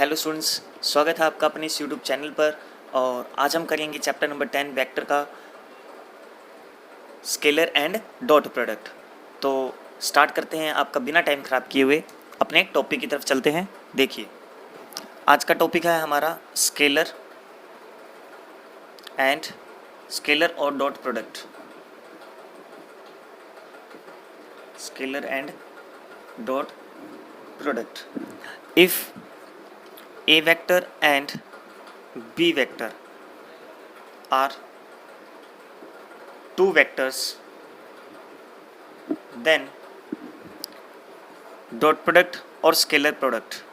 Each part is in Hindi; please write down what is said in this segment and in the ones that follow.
हेलो स्टूडेंट्स, स्वागत है आपका अपने इस यूट्यूब चैनल पर। और आज हम करेंगे चैप्टर नंबर 10 वेक्टर का स्केलर एंड डॉट प्रोडक्ट। तो स्टार्ट करते हैं आपका बिना टाइम ख़राब किए हुए अपने टॉपिक की तरफ चलते हैं। देखिए, आज का टॉपिक है हमारा स्केलर और dot product. Scalar and dot product. If A vector and B vector are two vectors, then dot product or scalar product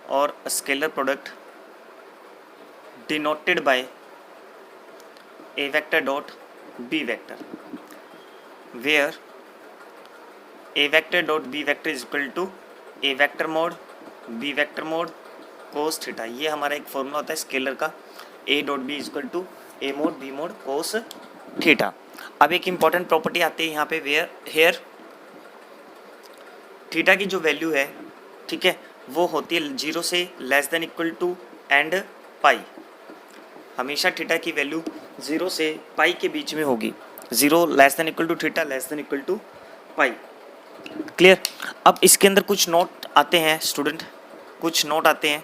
or a scalar product denoted by A vector dot B vector, where A vector dot B vector is equal to A vector mod B vector mod cos theta. ये हमारा एक फॉर्मूला होता है स्केलर का, A dot B equal to A mod B mod cos theta. अब एक इम्पॉर्टेंट प्रॉपर्टी आती है यहाँ पे, वेयर हेयर थीटा की जो वैल्यू है, ठीक है, वो होती है 0 से less than equal to and pi. हमेशा थीटा की वैल्यू 0 से पाई के बीच में होगी। 0 less than equal to theta, less than equal to pi. Clear. अब इसके अंदर कुछ नोट आते हैं स्टूडेंट, कुछ नोट आते हैं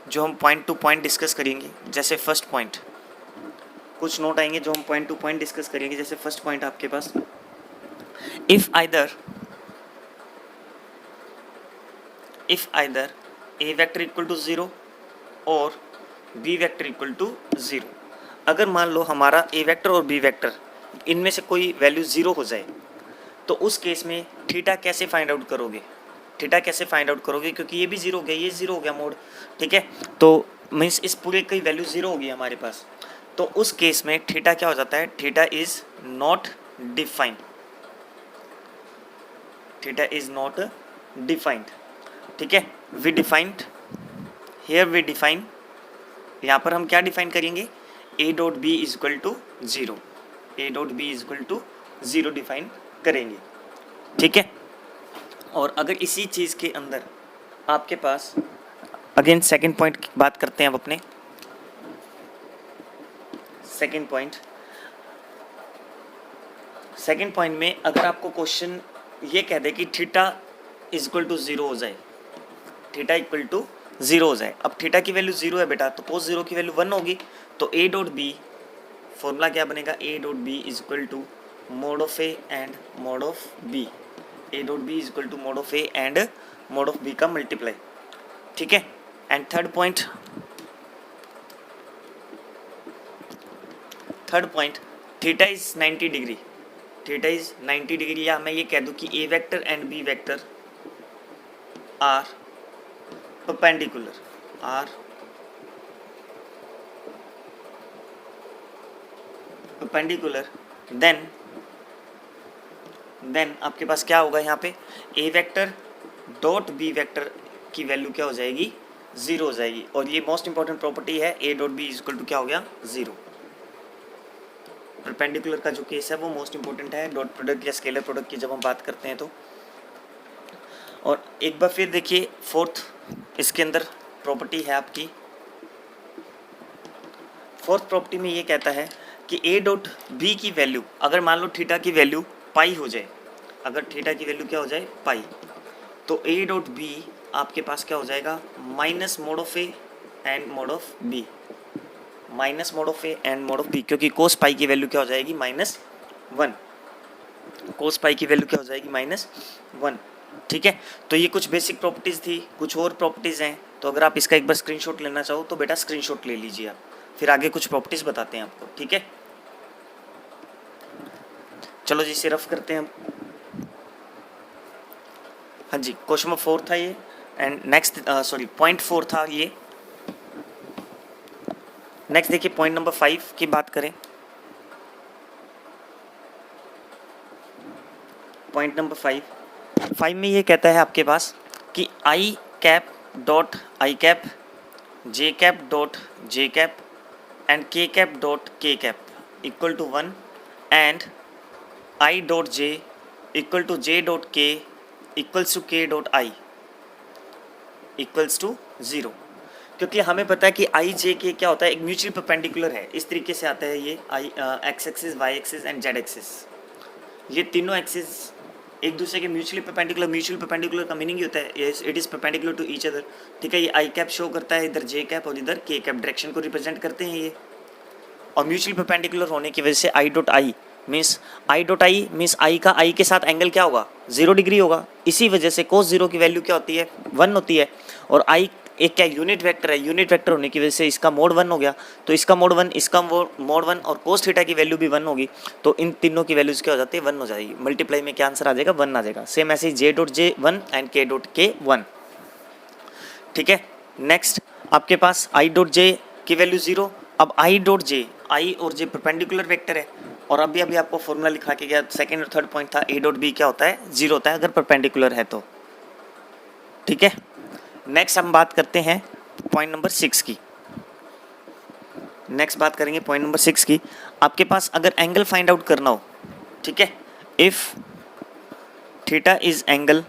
जो हम पॉइंट टू पॉइंट डिस्कस करेंगे। जैसे फर्स्ट पॉइंट, कुछ नोट आएंगे जो हम पॉइंट टू पॉइंट डिस्कस करेंगे। जैसे फर्स्ट पॉइंट आपके पास, if either A vector equal to 0 और बी वेक्टर इक्वल टू 0। अगर मान लो हमारा ए वेक्टर और बी वेक्टर इनमें से कोई वैल्यू 0 हो जाए, तो उस केस में थीटा कैसे फाइंड आउट करोगे? क्योंकि ये भी 0 हो गया, ये 0 हो गया मोड, ठीक है। तो मीन्स इस पूरे की वैल्यू 0 होगी हमारे पास। तो उस केस में थीटा क्या हो जाता है? Theta is not defined. ठीक है। वी डिफाइंड यहाँ पर हम क्या डिफाइन करेंगे? A dot B is equal to 0 define करेंगे, ठीक है। और अगर इसी चीज़ के अंदर आपके पास, अगेन सेकंड पॉइंट की बात करते हैं अब अपने। सेकंड पॉइंट में अगर आपको क्वेश्चन ये कह दे कि थीटा इज इक्वल टू 0 हो जाए, अब थीटा की वैल्यू 0 है बेटा, तो कोस 0 की वैल्यू 1 होगी। तो ए डॉट बी, फॉर्मूला क्या बनेगा? A dot B is equal to mod of A and mod of B. A dot B is equal to mod of A and mod of B का मल्टीप्लाई, ठीक है। And third point, theta is 90 degree. या मैं ये कह दूं कि A vector and B vector are perpendicular, then आपके पास क्या होगा यहाँ पे? A vector dot B vector की वैल्यू क्या हो जाएगी? 0 हो जाएगी। और ये मोस्ट इंपॉर्टेंट प्रॉपर्टी है, A dot B equal to क्या हो गया? 0। परपेंडिकुलर का जो केस है वो मोस्ट इंपॉर्टेंट है डॉट प्रोडक्ट या स्केलर प्रोडक्ट की जब हम बात करते हैं तो। और एक बार फिर देखिए, फोर्थ इसके अंदर प्रॉपर्टी है आपकी। फोर्थ प्रॉपर्टी में ये कहता है कि ए डॉट बी की वैल्यू, अगर मान लो थीटा की वैल्यू पाई हो जाए, अगर थीटा की वैल्यू क्या हो जाए? पाई, तो ए डॉट बी आपके पास क्या हो जाएगा? Minus mod of A and mod of B. क्योंकि कोस पाई की वैल्यू क्या हो जाएगी? -1। -1, ठीक है। तो ये कुछ बेसिक प्रॉपर्टीज़ थी, कुछ और प्रॉपर्टीज़ हैं। तो अगर आप इसका एक बार स्क्रीनशॉट लेना चाहो तो बेटा स्क्रीनशॉट ले लीजिए आप, फिर आगे कुछ प्रॉपर्टीज़ बताते हैं आपको, ठीक है। चलो जी, इसे रफ करते हैं हम। हाँ जी, क्वेश्चन नंबर 4 था ये, एंड नेक्स्ट पॉइंट 4 था ये। नेक्स्ट देखिए, पॉइंट नंबर 5 की बात करें। पॉइंट नंबर 5 में ये कहता है आपके पास कि I cap dot I cap, J cap dot J cap and K cap dot K cap equal to 1 and I dot J equal to J dot K equals to K dot I equals to 0, क्योंकि हमें पता है कि आई जे के क्या होता है, एक म्यूचुअल परपेंडिकुलर है। इस तरीके से आता है ये आई X axis, Y axis and Z axis, ये तीनों एक्सिस एक दूसरे के म्यूचुअली परपेंडिकुलर। म्यूचुअल परपेंडिकुलर का मीनिंग ही होता है it is perpendicular to each other, ठीक है। ये आई कैप शो करता है, इधर जे कैप और इधर के कैप, डायरेक्शन को रिप्रेजेंट करते हैं ये। और म्यूचुअल परपेंडिकुलर होने की वजह से I dot I means I का आई के साथ एंगल क्या होगा, 0 डिग्री होगा। इसी वजह से cos 0 की वैल्यू क्या होती है, 1 होती है। और आई एक क्या यूनिट वेक्टर है, यूनिट वेक्टर होने की वजह से इसका मोड 1 हो गया, तो इसका मोड 1, इसका मोड 1 और cos थीटा की वैल्यू भी 1 होगी, तो इन तीनों की वैल्यूज क्या हो जाती है, 1 हो जाएगी। मल्टीप्लाई में क्या आंसर आ जाएगा, 1 आ जाएगा। सेम ऐसे जे डॉट जे 1 एंड के डॉट के 1, ठीक है। नेक्स्ट आपके पास आई डॉट जे की वैल्यू 0। अब आई डॉट जे, आई और जे परपेंडिकुलर वेक्टर है, और अभी अभी आपको फॉर्मूला लिखा के गया, सेकंड और थर्ड पॉइंट था, ए डॉट बी क्या होता है, 0 होता है अगर परपेंडिकुलर है तो, ठीक है। नेक्स्ट हम बात करते हैं पॉइंट नंबर 6 की। नेक्स्ट बात करेंगे पॉइंट नंबर 6 की। आपके पास अगर एंगल फाइंड आउट करना हो, ठीक है, if theta is angle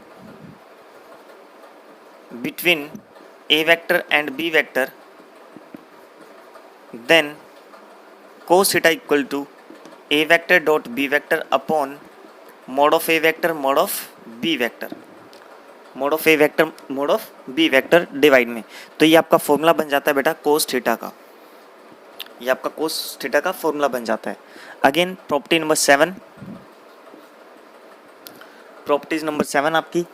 between A vector and B vector, then cos theta equal to A vector dot B vector upon mod of A vector mod of B vector, mod of A vector mod of B vector divide में। तो ये आपका फॉर्मूला बन जाता है बेटा cos थीटा का, ये आपका cos थीटा का फॉर्मूला बन जाता है। Again property number 7, properties number 7 आपकी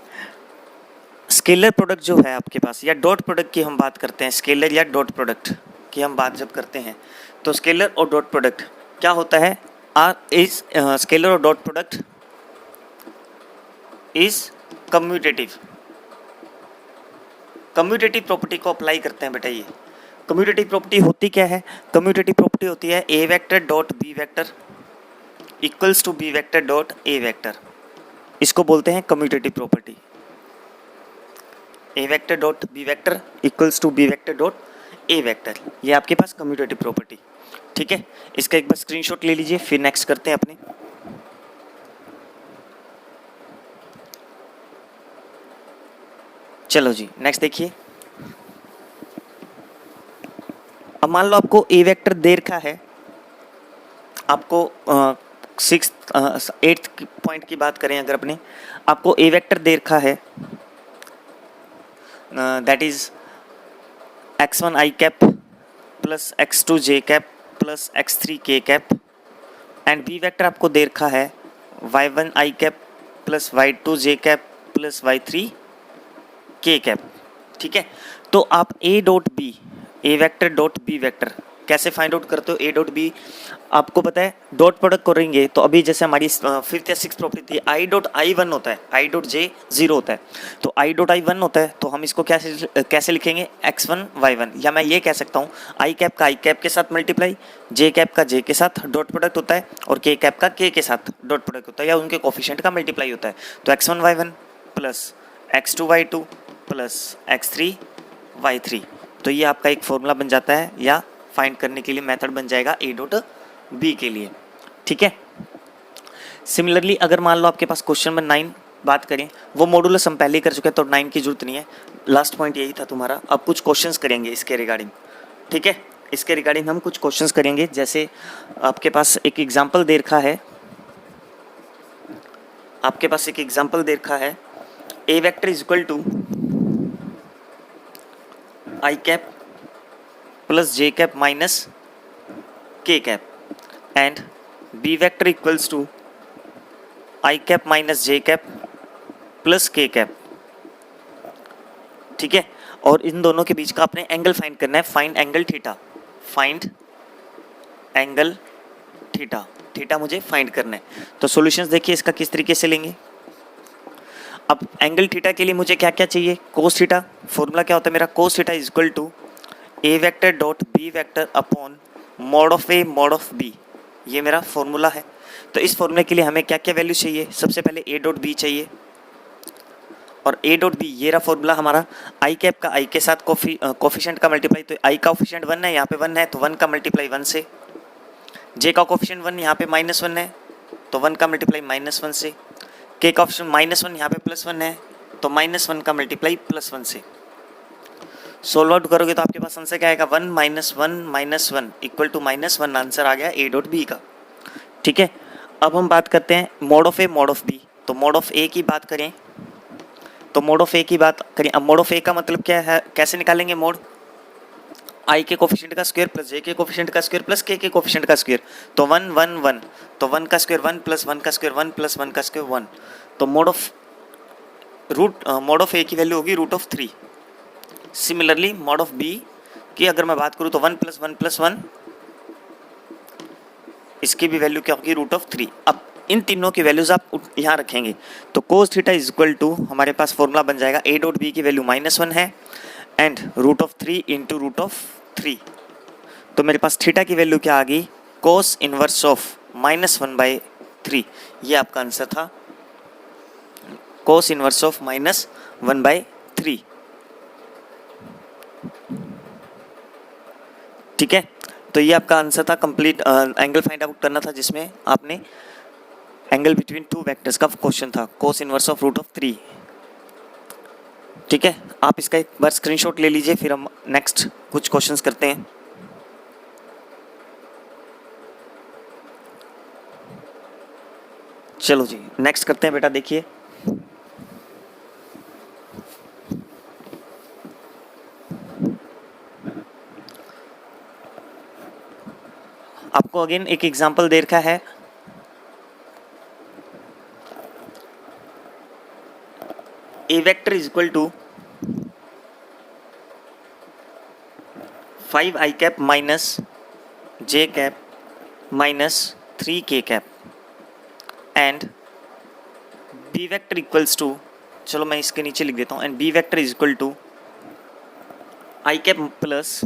स्केलर प्रोडक्ट जो है आपके पास, या डॉट प्रोडक्ट की हम बात करते हैं, स्केलर या डॉट प्रोडक्ट की हम बात जब करते हैं, तो स्केलर और डॉट प्रोडक्ट क्या होता है, इज स्केलर और dot product is commutative. Commutative property को अप्लाई करते हैं बेटा। ये कम्यूटेटिव प्रॉपर्टी होती क्या है, कम्यूटेटिव प्रॉपर्टी होती है A vector dot B vector equals to B vector dot A vector, इसको बोलते हैं commutative property. A vector dot B vector equals to B vector dot A vector, ये आपके पास कम्यूटेटिव प्रॉपर्टी, ठीक है। इसका एक बार स्क्रीनशॉट ले लीजिए, फिर नेक्स्ट करते हैं अपने। चलो जी नेक्स्ट देखिए। अब मान लो आपको ए वेक्टर दे रखा है, आपको 8th पॉइंट की बात करें अगर अपने, आपको ए वेक्टर दे रखा है, that is x1 I cap plus x2 J cap plus x3 के कैप, एंड बी वेक्टर आपको दे रखा है y1 I cap plus y2 J cap plus y3 K cap, ठीक है। तो आप A dot B, A vector dot B vector कैसे फाइंड आउट करते हो, ए डॉट बी आपको पता है डॉट प्रोडक्ट करेंगे, तो अभी जैसे हमारी 5th या 6th प्रॉपर्टी थी, आई डॉट आई 1 होता है, आई डॉट जे 0 होता है, तो आई डॉट आई 1 होता है, तो हम इसको कैसे लिखेंगे, x1 y1, या मैं ये कह सकता हूँ आई कैप का आई कैप के साथ मल्टीप्लाई, जे कैप का जे के साथ डॉट प्रोडक्ट होता है, और के कैप का के साथ डॉट प्रोडक्ट होता है, या उनके कोफिशिएंट का मल्टीप्लाई होता है। तो x1 y1 plus x2 y2 plus x3 y3, तो ये आपका एक फॉर्मूला बन जाता है, या फाइंड करने के लिए मेथड बन जाएगा ए डॉट बी के लिए, ठीक है। सिमिलरली अगर मान लो आपके पास क्वेश्चन नंबर 9 बात करें, वो मॉडुलस हम पहले ही कर चुके हैं, तो 9 की जरूरत नहीं है, लास्ट पॉइंट यही था तुम्हारा। अब कुछ क्वेश्चंस करेंगे इसके रिगार्डिंग, ठीक है। इसके रिगार्डिंग हम कुछ क्वेश्चंस करेंगे, जैसे आपके पास एक एग्जांपल दे रखा है, आपके पास एक एग्जांपल दे रखा है, A vector is equal to I cap plus J cap minus K cap, and B vector equals to I cap minus J cap plus K cap, ठीक है। और इन दोनों के बीच का आपने एंगल फाइंड करना है, find angle theta, find angle theta, theta मुझे फाइंड करना है। तो सॉल्यूशंस देखिए इसका किस तरीके से लेंगे। अब एंगल थीटा के लिए मुझे क्या क्या चाहिए, कोस थीटा, फॉर्मूला क्या होता है मेरा, cos theta is equal to A vector dot B vector upon mod of A mod of B, ये मेरा फॉर्मूला है। तो इस फॉर्मूले के लिए हमें क्या क्या वैल्यू चाहिए, सबसे पहले ए डॉट बी चाहिए, और ए डॉट बी ये रहा फॉर्मूला हमारा, आई कैप का आई के साथ कोफिशिएंट का मल्टीप्लाई, तो आई का कोफिशिएंट 1 है, यहाँ पे 1 है, तो 1 का मल्टीप्लाई 1 से, जे का कोफिशिएंट 1 यहाँ पे -1 है, तो 1 का मल्टीप्लाई -1 से, के का कोफिशिएंट -1 यहाँ पे +1 है, तो -1 का मल्टीप्लाई +1 से, सोल्व आउट करोगे तो आपके पास आंसर क्या आएगा, 1 -1 -1 इक्वल टू -1 आंसर आ गया ए डॉट बी का। ठीक है, अब हम बात करते हैं mod of A mod of B. तो मोड ऑफ ए की बात करें तो मोड ऑफ ए की बात करें, अब मोड ऑफ ए का मतलब क्या है, कैसे निकालेंगे मोड, आई के कोफिशिएंट का स्क्वायर प्लस जे के कोफिशिएंट का स्क्वायर प्लस के कोफिशिएंट का स्क्वायर। तो 1 1 1, तो 1 का स्क्वायर 1 प्लस 1 का स्क्वायर 1 प्लस 1 का स्क्वायर 1। तो मोड ऑफ ए की वैल्यू होगी √3। सिमिलरली मोड ऑफ बी की अगर मैं बात करूँ तो 1 + 1 + 1, इसकी भी वैल्यू क्या होगी √3। अब इन तीनों की वैल्यूज आप यहाँ रखेंगे तो cos theta is equal to, हमारे पास फॉर्मूला बन जाएगा a डॉट बी की वैल्यू -1 है एंड √3 इंटू √3। तो मेरे पास थीटा की वैल्यू क्या आ गई, cos इनवर्स ऑफ -1/3। ये आपका आंसर था, cos इनवर्स ऑफ -1/3। ठीक है, तो ये आपका आंसर था। कंप्लीट एंगल फाइंड आउट करना था जिसमें आपने एंगल बिटवीन टू वेक्टर्स का क्वेश्चन था, cos इनवर्स ऑफ √3। ठीक है, आप इसका एक बार स्क्रीनशॉट ले लीजिए, फिर हम नेक्स्ट कुछ क्वेश्चंस करते हैं। चलो जी नेक्स्ट करते हैं बेटा। देखिए आपको अगेन एक एग्जांपल दे रखा है, A vector is equal to 5i cap minus j cap minus 3k cap and b vector equals to, चलो मैं इसके नीचे लिख देता हूँ, and b vector is equal to i cap plus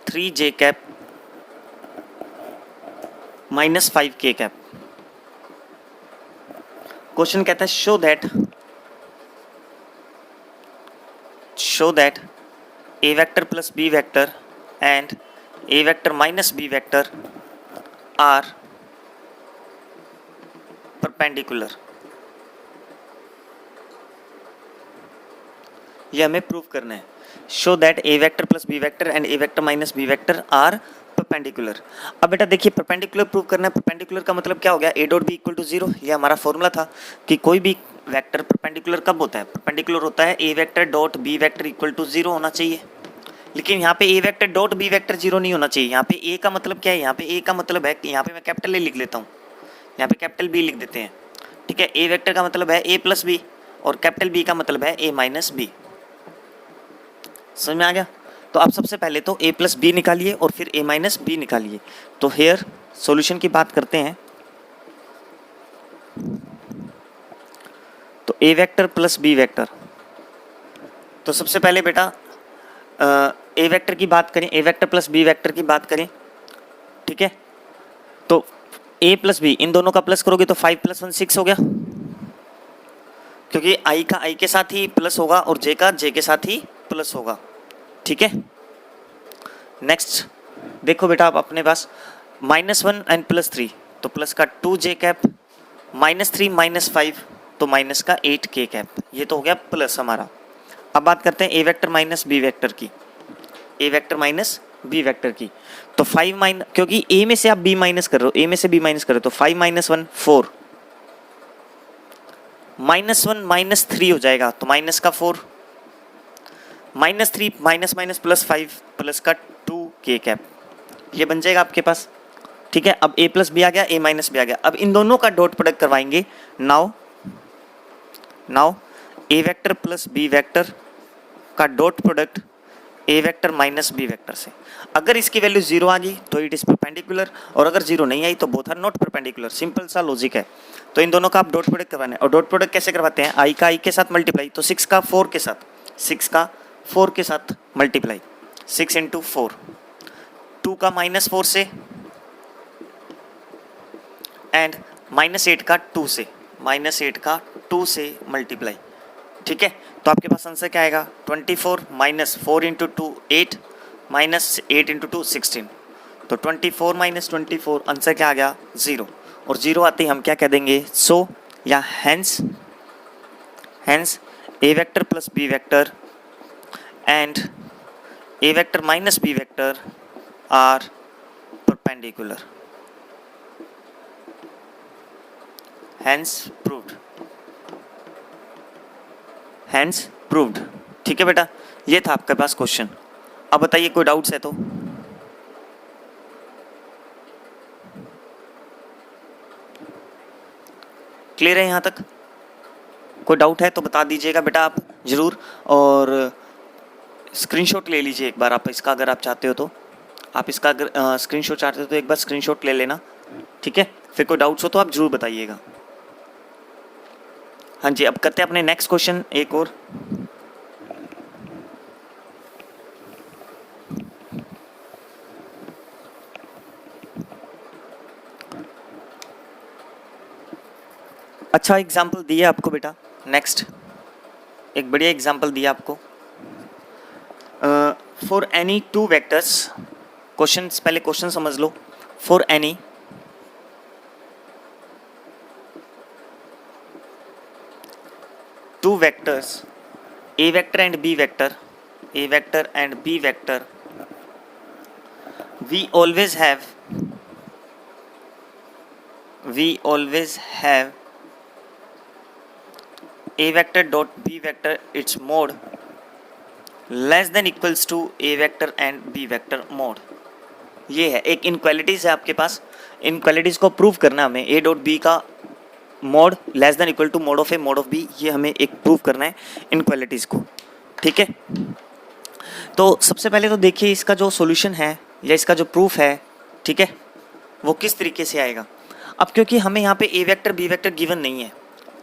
3j cap minus 5k cap. Question कहता है show that a vector plus b vector and a vector minus b vector are perpendicular. ये हमें प्रूव करना है। Show that a vector plus b vector and a vector minus b vector are perpendicular. अब बेटा देखिए परपेंडिकुलर प्रूव करना है। परपेंडिकुलर का मतलब क्या हो गया, a dot B equal to 0। ये हमारा फॉर्मूला था कि कोई भी वेक्टर परपेंडिकुलर कब होता है, परपेंडिकुलर होता है a vector dot b vector equal to 0 होना चाहिए। लेकिन यहाँ पे a vector dot b vector 0 नहीं होना चाहिए। यहाँ पे a का मतलब क्या है, यहाँ पे a का मतलब है, यहाँ पे मैं कैपिटल A लिख लेता हूँ, यहाँ पे कैपिटल B लिख देते हैं। ठीक है, a वेक्टर का मतलब है a प्लस बी और कैपिटल B का मतलब है a माइनस बी। समझ में आ गया। तो आप सबसे पहले तो a प्लस बी निकालिए और फिर a माइनस बी निकालिए। तो हेयर सॉल्यूशन की बात करते हैं। तो a vector plus b vector, तो सबसे पहले बेटा a वेक्टर की बात करें, a vector plus b vector की बात करें। ठीक है, तो a प्लस बी इन दोनों का प्लस करोगे तो 5 + 1 6 हो गया, क्योंकि i का i के साथ ही प्लस होगा और j का j के साथ ही प्लस होगा। ठीक है, नेक्स्ट देखो बेटा आप अपने पास -1 एंड +3, तो प्लस का 2j कैप -3 -5 तो माइनस का 8k कैप। ये तो हो गया प्लस हमारा। अब बात करते हैं a vector minus b vector की, a vector minus b vector की। तो 5 माइनस, क्योंकि a में से आप b माइनस कर रहे हो, a में से b माइनस कर रहे हो, तो 5 - 1 4, -1 -3 हो जाएगा, तो माइनस का 4, -3 माइनस प्लस 5 प्लस का 2k कैप, ये बन जाएगा आपके पास। ठीक है, अब a प्लस बी आ गया, a माइनस बी आ गया। अब इन दोनों का डॉट प्रोडक्ट करवाएंगे। Now a vector plus b vector का dot product a vector minus b vector से। अगर इसकी वैल्यू 0 आ गई तो इट इज परपेंडिकुलर, और अगर 0 नहीं आई तो both are not perpendicular. Simple सा लॉजिक है। तो इन दोनों का आप डॉट प्रोडक्ट करवाना है, और डॉट प्रोडक्ट कैसे करवाते हैं, i का i के साथ मल्टीप्लाई, तो 6 का 4 के साथ, 6 का 4 के साथ मल्टीप्लाई, 6 × 4, 2 का -4 से एंड -8 का 2 से, -8 का 2 से मल्टीप्लाई। ठीक है, तो आपके पास आंसर क्या आएगा, 24 -4 × 2 8 -8 × 2 16। तो 24 - 24 आंसर क्या आ गया 0, और 0 आते ही हम क्या कह देंगे, सो या hence a vector plus b vector and a vector minus b vector are perpendicular. Hence proved. Hence proved. ठीक है बेटा, ये था आपके पास क्वेश्चन. अब बताइए कोई डाउट्स है तो. क्लियर है यहाँ तक? कोई डाउट है तो बता दीजिएगा बेटा आप ज़रूर, और स्क्रीनशॉट ले लीजिए एक बार आप इसका, अगर आप चाहते हो तो. आप इसका अगर स्क्रीनशॉट चाहते हो तो एक बार स्क्रीनशॉट ले लेना, ठीक है. फिर कोई डाउट्स हो तो आप ज़रूर बताइएगा. हाँ जी, अब करते हैं अपने नेक्स्ट क्वेश्चन एक और. अच्छा एग्जाम्पल दिया आपको बेटा. नेक्स्ट एक बढ़िया एग्जाम्पल दिया आपको. For any two vectors, question पहले क्वेश्चन समझ लो. For any two vectors, a vector and b vector, a vector and b vector, we always have a vector dot b vector its mode less than equals to a vector and b vector mode. ये है एक इनक्वालिटीज है आपके पास. इनक्वालिटीज को प्रूव करना हमें. a डॉट b का mod less than equal to mod of A mod of B, ये हमें एक प्रूव करना है इनक्वालिटीज़ को. ठीक है, तो सबसे पहले तो देखिए इसका जो सॉल्यूशन है या इसका जो प्रूफ है, ठीक है, वो किस तरीके से आएगा. अब क्योंकि हमें यहाँ पे A vector B vector given नहीं है,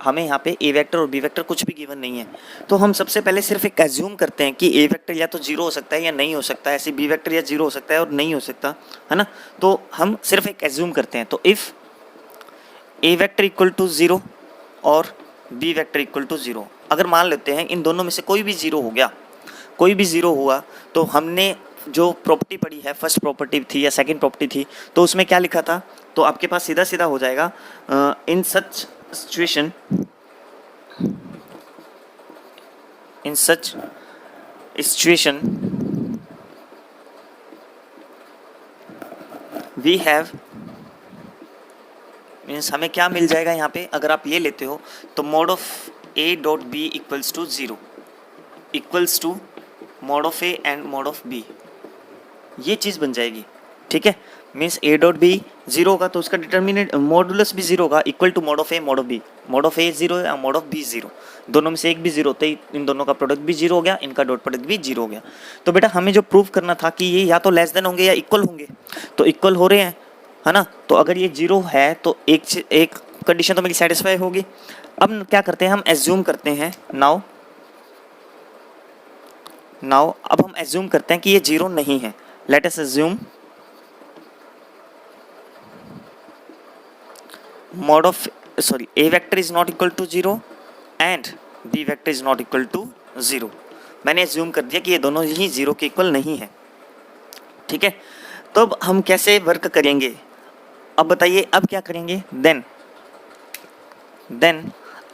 हमें यहाँ पे ए वेक्टर और बी वेक्टर कुछ भी गिवन नहीं है, तो हम सबसे पहले सिर्फ एक एज्यूम करते हैं कि ए वेक्टर या तो जीरो हो सकता है या नहीं हो सकता है, ऐसे बी वेक्टर या जीरो हो सकता है और नहीं हो सकता है ना. तो हम सिर्फ एक एज्यूम करते हैं. तो if A vector equal to zero और B vector equal to zero, अगर मान लेते हैं इन दोनों में से कोई भी ज़ीरो हो गया, कोई भी ज़ीरो हुआ, तो हमने जो प्रॉपर्टी पढ़ी है, फर्स्ट प्रॉपर्टी थी या सेकंड प्रॉपर्टी थी, तो उसमें क्या लिखा था, तो आपके पास सीधा सीधा हो जाएगा. In such situation we have, means हमें क्या मिल जाएगा यहाँ पे, अगर आप ये लेते हो तो mod of A dot B equals to zero equals to mod of A and mod of B, ये चीज़ बन जाएगी. ठीक है, means A dot B zero होगा तो उसका डिटर्मिनेंट मॉडुलस भी जीरो होगा, equal to mod of A mod of B. Mod of A zero या मोड ऑफ बी जीरो, दोनों में से एक भी जीरो होते ही इन दोनों का प्रोडक्ट भी जीरो हो गया, इनका डॉट प्रोडक्ट भी जीरो हो गया. तो बेटा हमें जो प्रूव करना था कि ये या तो लेस देन होंगे या इक्वल होंगे, तो इक्वल हो रहे हैं, है ना. तो अगर ये जीरो है तो एक कंडीशन तो मेरी सेटिस्फाई होगी. अब क्या करते हैं, हम एज्यूम करते हैं नाउ अब हम एज्यूम करते हैं कि ये जीरो नहीं है. Let us assume mod of a vector is not equal to 0 and b vector is not equal to 0. मैंने एज्यूम कर दिया कि ये दोनों ही जीरो के इक्वल नहीं है. ठीक है, तो अब हम कैसे वर्क करेंगे, अब बताइए अब क्या करेंगे. देन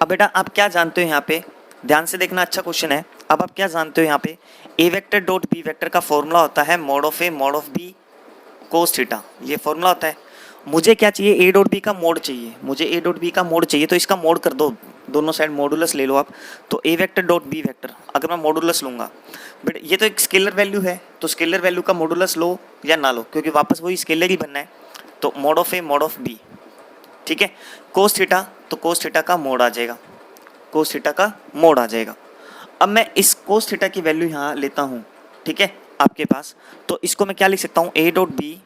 अब बेटा आप क्या जानते हो यहाँ पे, ध्यान से देखना, अच्छा क्वेश्चन है. अब आप क्या जानते हो यहाँ पे, A vector dot B vector का फॉर्मूला होता है mod of A mod of B cos theta, ये फॉर्मूला होता है. मुझे क्या चाहिए, ए डॉट बी का मोड चाहिए, मुझे ए डॉट बी का मोड चाहिए, तो इसका मोड कर दो, दोनों साइड मॉडुलस ले लो आप. तो ए वेक्टर डॉट बी वेक्टर अगर मैं मॉडुलस लूँगा, बट ये तो एक स्केलर वैल्यू है, तो स्केलर वैल्यू का मॉडुलस लो या ना लो, क्योंकि वापस वही स्केलर ही बनना है. तो mod of A mod of B, ठीक है, कोस थीटा, तो कोस थीटा का मोड आ जाएगा, कोस थीटा का मोड आ जाएगा. अब मैं इस कोस थीटा की वैल्यू यहाँ लेता हूँ, ठीक है, आपके पास, तो इसको मैं क्या लिख सकता हूँ, A dot B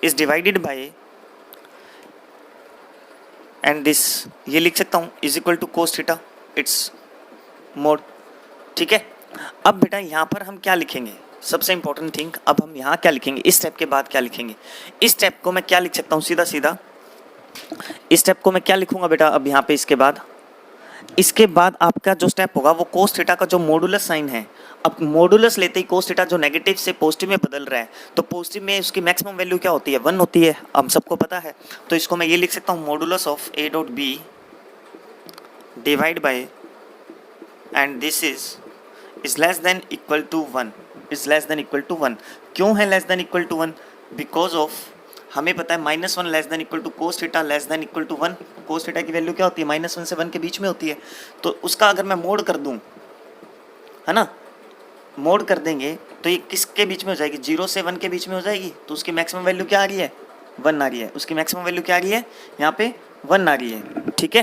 is divided by, and this ये लिख सकता हूँ is equal to cos theta it's mod. ठीक है, अब बेटा यहाँ पर हम क्या लिखेंगे, सबसे इंपॉर्टेंट थिंग, अब हम यहाँ क्या लिखेंगे, इस स्टेप के बाद क्या लिखेंगे. इस स्टेप को मैं क्या लिख सकता हूँ, सीधा सीधा इस स्टेप को मैं क्या लिखूंगा बेटा, अब यहाँ पे इसके बाद आपका जो स्टेप होगा वो कोस थीटा का जो मॉडुलस साइन है, अब मॉडुलस लेते ही कोस थीटा जो नेगेटिव से पॉजिटिव में बदल रहा है, तो पॉजिटिव में उसकी मैक्सिमम वैल्यू क्या होती है, 1 होती है, हम सबको पता है. तो इसको मैं ये लिख सकता हूँ, modulus of A dot B divide by, and this is is less than equal to 1, is less than equal to 1। क्यों है less than equal to 1? Because of हमें पता है -1 less than equal to cos theta less than equal to 1। Cos theta की वैल्यू क्या होती है? -1 से 1 के बीच में होती है। तो उसका अगर मैं मोड कर दूं, है ना, मोड कर देंगे तो ये किसके बीच में हो जाएगी? 0 से 1 के बीच में हो जाएगी। तो उसकी मैक्सिमम वैल्यू क्या आ रही है? 1 आ रही है। उसकी मैक्सिमम वैल्यू क्या आ रही है? यहाँ पे 1 आ रही है, ठीक है।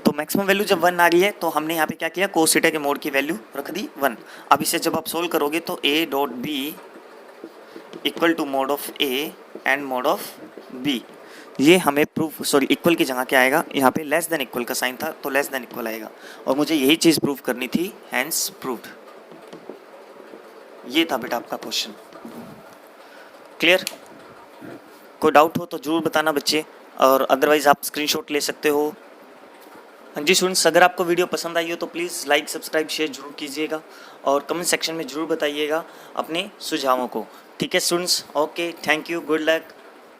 तो मैक्सिमम वैल्यू जब 1 आ रही है तो हमने यहाँ पे क्या किया? कोस थीटा के मोड की वैल्यू रख दी 1। अब इसे जब आप सोल्व करोगे तो a dot B equal to mod of a and mod of b, ये हमें प्रूफ, सॉरी इक्वल की जगह क्या आएगा? यहाँ पे लेस देन इक्वल का साइन था तो लेस देन इक्वल आएगा। और मुझे यही चीज़ प्रूव करनी थी, हैंस प्रूव्ड। ये था बेटा आपका क्वेश्चन। क्लियर? कोई डाउट हो तो ज़रूर बताना बच्चे, और अदरवाइज़ आप स्क्रीनशॉट ले सकते हो। हाँ जी स्टूडेंट्स, अगर आपको वीडियो पसंद आई हो तो प्लीज़ लाइक सब्सक्राइब शेयर जरूर कीजिएगा और कमेंट सेक्शन में ज़रूर बताइएगा अपने सुझावों को। ठीक है students, okay, thank you, good luck.